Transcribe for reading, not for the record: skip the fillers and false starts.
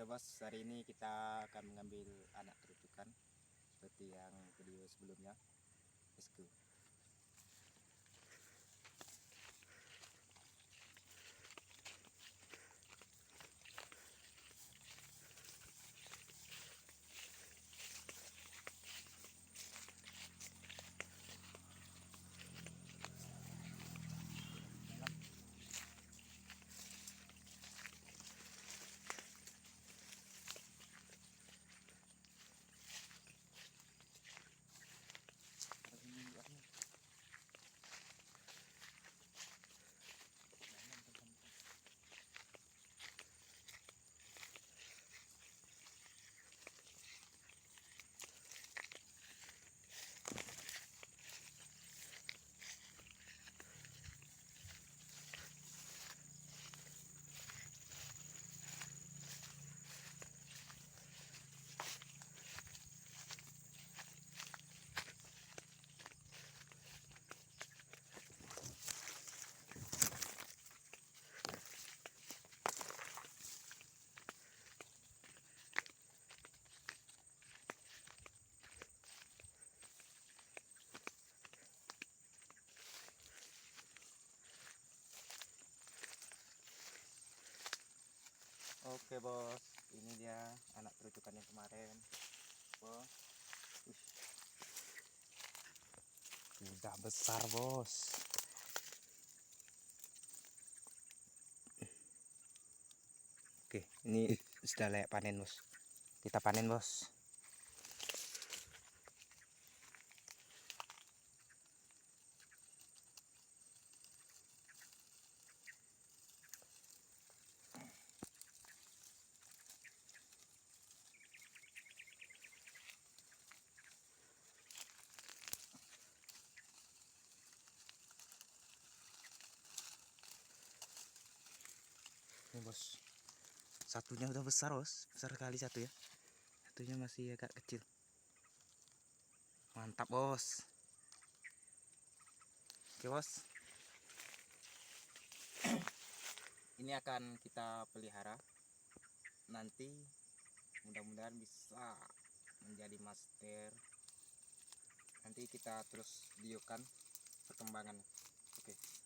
bos, hari ini kita akan mengambil anak kerucukan seperti yang video sebelumnya. Let's go. Oke bos, ini dia anak kerucukan yang kemarin bos. Udah besar bos. Oke, ini sudah layak panen bos. Kita panen bos. Ini bos, satunya udah besar bos, besar kali satu ya. Satunya masih agak kecil. Mantap bos. Oke bos, ini akan kita pelihara. Nanti mudah-mudahan bisa menjadi master. Nanti kita terus videokan perkembangan. Oke.